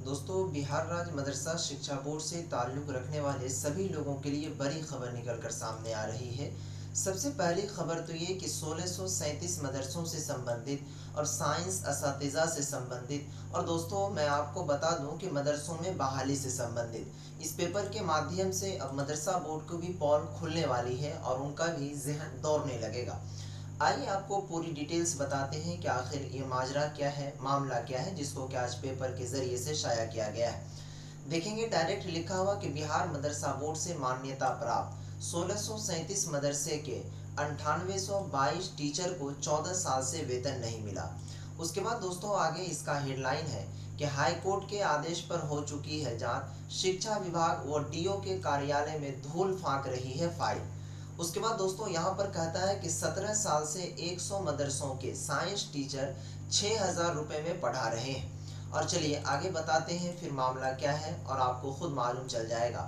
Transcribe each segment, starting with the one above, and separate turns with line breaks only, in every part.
दोस्तों, बिहार राज्य मदरसा शिक्षा बोर्ड से ताल्लुक़ रखने वाले सभी लोगों के लिए बड़ी खबर निकल कर सामने आ रही है। सबसे पहली खबर तो ये कि 1637 मदरसों से संबंधित और साइंस असातिज़ा से संबंधित, और दोस्तों मैं आपको बता दूं कि मदरसों में बहाली से संबंधित इस पेपर के माध्यम से अब मदरसा बोर्ड को भी पोल खुलने वाली है और उनका भी जहन दौड़ने लगेगा। आइए आपको पूरी डिटेल्स बताते हैं कि आखिर ये माजरा क्या है, मामला क्या है, जिसको कि आज पेपर के ज़रिए से शाया किया गया है। देखेंगे डायरेक्ट लिखा हुआ कि बिहार मदरसा बोर्ड से मान्यता प्राप्त 1637 मदरसे के 9822 टीचर को 14 साल से वेतन नहीं मिला। उसके बाद दोस्तों आगे इसका हेडलाइन है कि हाई कोर्ट के आदेश पर हो चुकी है जांच, शिक्षा विभाग व डीओ के कार्यालय में धूल फांक रही है फाइल। उसके बाद दोस्तों यहाँ पर कहता है कि 17 साल से 100 मदरसों के साइंस टीचर 6,000 रुपये में पढ़ा रहे हैं। और चलिए आगे बताते हैं फिर मामला क्या है और आपको खुद मालूम चल जाएगा।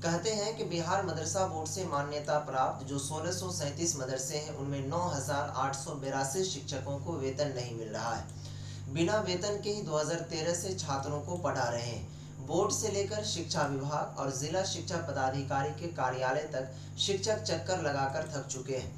कहते हैं कि बिहार मदरसा बोर्ड से मान्यता प्राप्त जो 1637 मदरसे हैं उनमें 9,882 शिक्षकों को वेतन नहीं मिल रहा है। बिना वेतन के ही 2013 से छात्रों को पढ़ा रहे हैं। बोर्ड से लेकर शिक्षा विभाग और जिला शिक्षा पदाधिकारी के कार्यालय तक शिक्षक चक्कर लगाकर थक चुके हैं,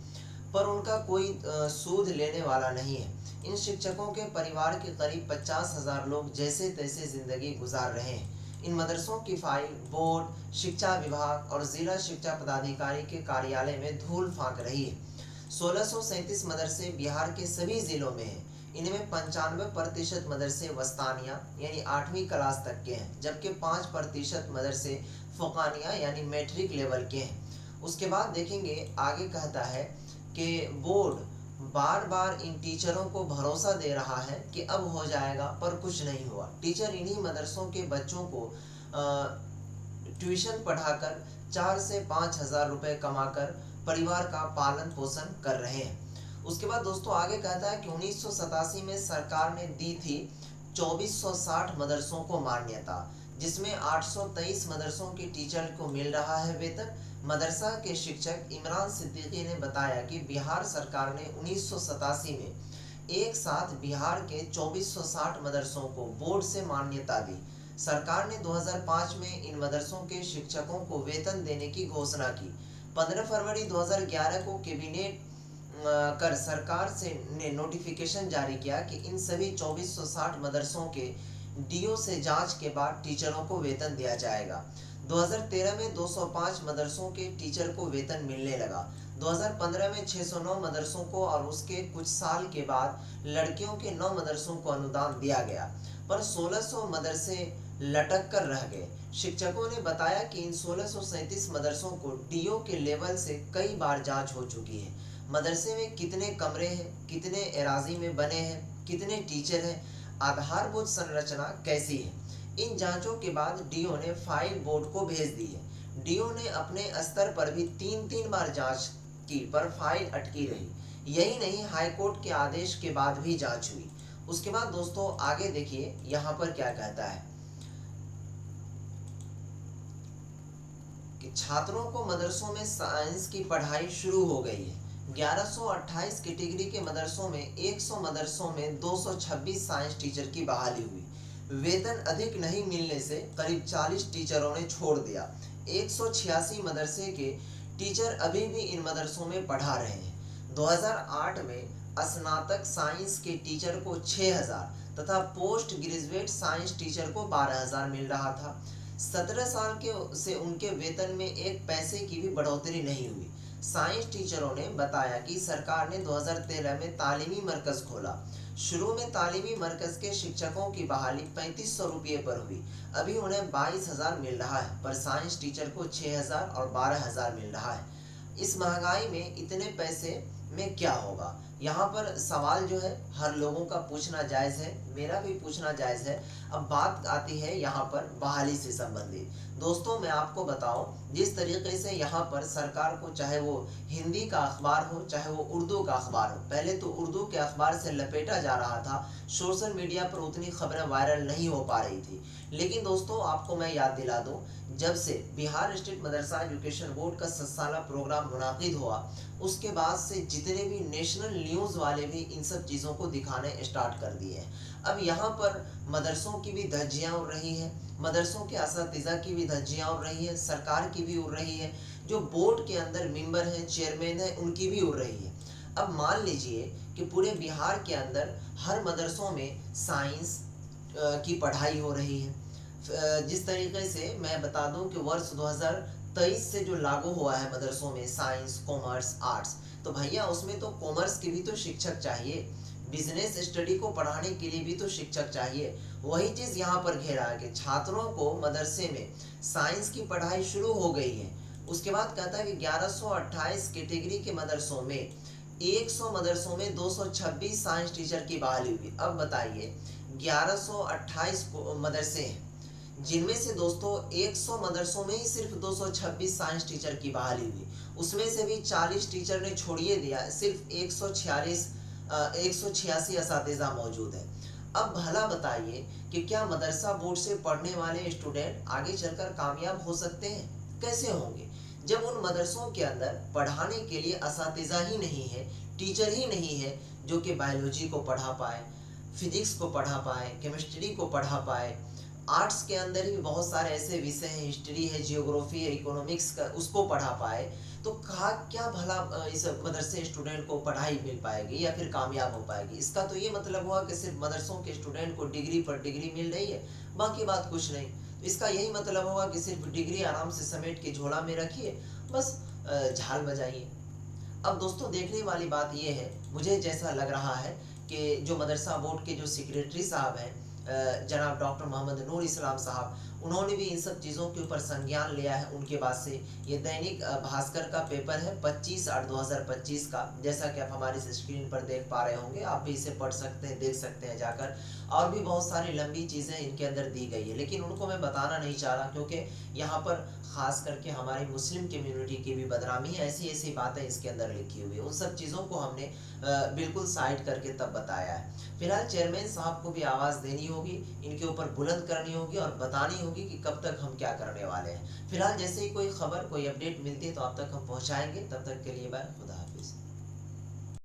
पर उनका कोई सूद लेने वाला नहीं है। इन शिक्षकों के परिवार के करीब 50,000 लोग जैसे तैसे जिंदगी गुजार रहे हैं। इन मदरसों की फाइल बोर्ड, शिक्षा विभाग और जिला शिक्षा पदाधिकारी के कार्यालय में धूल फांक रही है। 1637 मदरसे बिहार के सभी जिलों में हैं। इनमें 95% मदरसे वस्तानिया यानी 8वीं क्लास तक के हैं, जबकि 5% मदरसे फ़ुक़ानिया यानी मैट्रिक लेवल के हैं। उसके बाद देखेंगे आगे कहता है कि बोर्ड बार बार इन टीचरों को भरोसा दे रहा है कि अब हो जाएगा, पर कुछ नहीं हुआ। टीचर इन्हीं मदरसों के बच्चों को ट्यूशन पढ़ाकर 4 से 5,000 रुपये कमाकर परिवार का पालन पोषण कर रहे हैं। उसके बाद दोस्तों आगे कहता है कि 1987 में सरकार ने दी थी 2460 मदरसों को मान्यता, जिसमें 823 मदरसों के टीचर को मिल रहा है वेतन। मदरसा के शिक्षक इमरान सिद्दीकी ने बताया कि बिहार सरकार ने 1987 में एक साथ बिहार के 2460 मदरसों को बोर्ड से मान्यता दी। सरकार ने 2005 में इन मदरसों के शिक्षकों को वेतन देने की घोषणा की। 15 फरवरी 2011 को कैबिनेट कर सरकार से ने नोटिफिकेशन जारी किया कि इन सभी 2460 मदरसों के डीओ से जांच के बाद टीचरों को वेतन दिया जाएगा। 2013 में 205 मदरसों के टीचर को वेतन मिलने लगा। 2015 में 609 मदरसों को और उसके कुछ साल के बाद लड़कियों के 9 मदरसों को अनुदान दिया गया, पर 1600 मदरसे लटक कर रह गए। शिक्षकों ने बताया कि इन 1637 मदरसों को डीओ के लेवल से कई बार जांच हो चुकी है। मदरसे में कितने कमरे हैं, कितने एराजी में बने हैं, कितने टीचर हैं, आधारभूत संरचना कैसी है। इन जांचों के बाद डीओ ने फाइल बोर्ड को भेज दी है। डीओ ने अपने स्तर पर भी 3 बार जांच की, पर फाइल अटकी रही। यही नहीं, हाईकोर्ट के आदेश के बाद भी जांच हुई। उसके बाद दोस्तों आगे देखिए यहाँ पर क्या कहता है कि छात्रों को मदरसों में साइंस की पढ़ाई शुरू हो गई है। 1128 कैटेगरी के मदरसों में 100 मदरसों में 226 साइंस टीचर की बहाली हुई। वेतन अधिक नहीं मिलने से करीब 40 टीचरों ने छोड़ दिया। 186 मदरसे के टीचर अभी भी इन मदरसों में पढ़ा रहे हैं। 2008 में स्नातक साइंस के टीचर को 6,000 तथा पोस्ट ग्रेजुएट साइंस टीचर को 12,000 मिल रहा था। 17 साल के से उनके वेतन में एक पैसे की भी बढ़ोतरी नहीं हुई। साइंस टीचरों ने बताया कि सरकार ने 2013 में तालीमी मरकज़ खोला। शुरू में तालीमी मरकज़ के शिक्षकों की बहाली 3500 रुपये पर हुई। अभी उन्हें 22,000 मिल रहा है, पर साइंस टीचर को 6,000 और 12,000 मिल रहा है। इस महंगाई में इतने पैसे में क्या होगा? यहाँ पर सवाल जो है हर लोगों का पूछना जायज़ है, मेरा भी पूछना जायज़ है। अब बात आती है यहाँ पर बहाली से संबंधित। दोस्तों मैं आपको बताऊं, जिस तरीके से यहाँ पर सरकार को, चाहे वो हिंदी का अखबार हो चाहे वो उर्दू का अखबार हो, पहले तो उर्दू के अखबार से लपेटा जा रहा था, सोशल मीडिया पर उतनी खबरें वायरल नहीं हो पा रही थी। लेकिन दोस्तों आपको मैं याद दिला दूं, जब से बिहार स्टेट मदरसा एजुकेशन बोर्ड का 7 साला प्रोग्राम मुनाकिद हुआ, उसके बाद से जितने भी नेशनल न्यूज़ वाले भी इन सब चीज़ों को दिखाने स्टार्ट कर दिए हैं। अब यहाँ पर मदरसों की भी धज्जियाँ उड़ रही हैं, मदरसों के असातिज़ा की भी धज्जियाँ उड़ रही है, सरकार की भी उड़ रही है, जो बोर्ड के अंदर मेंबर हैं, चेयरमैन हैं, उनकी भी उड़ रही है। अब मान लीजिए कि पूरे बिहार के अंदर हर मदरसों में साइंस की पढ़ाई हो रही है। जिस तरीके से मैं बता दूं कि वर्ष 2023 से जो लागू हुआ है मदरसों में साइंस, कॉमर्स, आर्ट्स, तो भैया उसमें तो कॉमर्स के भी तो शिक्षक चाहिए, बिजनेस स्टडी को पढ़ाने के लिए भी तो शिक्षक चाहिए। वही चीज़ यहाँ पर घेरा है कि छात्रों को मदरसे में साइंस की पढ़ाई शुरू हो गई है। उसके बाद कहता है कि 1128 कैटेगरी के मदरसों में 100 मदरसों में 226 साइंस टीचर की बहाली हुई। अब बताइए 1128 मदरसे हैं, जिनमें से दोस्तों 100 मदरसों में ही सिर्फ 226 साइंस टीचर की बहाली हुई। उसमें से भी 40 टीचर ने छोड़िए दिया, सिर्फ 186 असातिज़ा मौजूद है। अब भला बताइए कि क्या मदरसा बोर्ड से पढ़ने वाले स्टूडेंट आगे चलकर कामयाब हो सकते हैं? कैसे होंगे जब उन मदरसों के अंदर पढ़ाने के लिए असातिज़ा ही नहीं है, टीचर ही नहीं है जो कि बायोलॉजी को पढ़ा पाए, फिजिक्स को पढ़ा पाए, केमिस्ट्री को पढ़ा पाए। आर्ट्स के अंदर ही बहुत सारे ऐसे विषय हैं, हिस्ट्री है, जियोग्राफी है, इकोनॉमिक्स का, उसको पढ़ा पाए, तो कहा क्या भला इस मदरसे स्टूडेंट को पढ़ाई मिल पाएगी या फिर कामयाब हो पाएगी? इसका तो ये मतलब हुआ कि सिर्फ मदरसों के स्टूडेंट को डिग्री पर डिग्री मिल रही है, बाकी बात कुछ नहीं। तो इसका यही मतलब हुआ कि सिर्फ डिग्री आराम से समेट के झोला में रखिए, बस झाल बजाइए। अब दोस्तों देखने वाली बात यह है, मुझे जैसा लग रहा है कि जो मदरसा बोर्ड के जो सेक्रेटरी साहब हैं, जनाब डॉक्टर मोहम्मद नूर इस्लाम साहब, उन्होंने भी इन सब चीज़ों के ऊपर संज्ञान लिया है उनके बाद से। ये दैनिक भास्कर का पेपर है 25/8/2025 का, जैसा कि आप हमारी स्क्रीन पर देख पा रहे होंगे। आप भी इसे पढ़ सकते हैं, देख सकते हैं जाकर। और भी बहुत सारी लंबी चीज़ें इनके अंदर दी गई है, लेकिन उनको मैं बताना नहीं चाह रहा, क्योंकि यहाँ पर ख़ास करके हमारी मुस्लिम कम्युनिटी की भी बदनामी है, ऐसी ऐसी बातें इसके अंदर लिखी हुई है। उन सब चीज़ों को हमने बिल्कुल साइड करके तब बताया है। फिलहाल चेयरमैन साहब को भी आवाज़ देनी होगी, इनके ऊपर बुलंद करनी होगी और बतानी होगी कि कब तक हम क्या करने वाले हैं। फिलहाल जैसे ही कोई खबर, कोई अपडेट मिलती है तो आप तक हम पहुँचाएंगे। तब तक के लिए बाय, खुदा हाफिज़।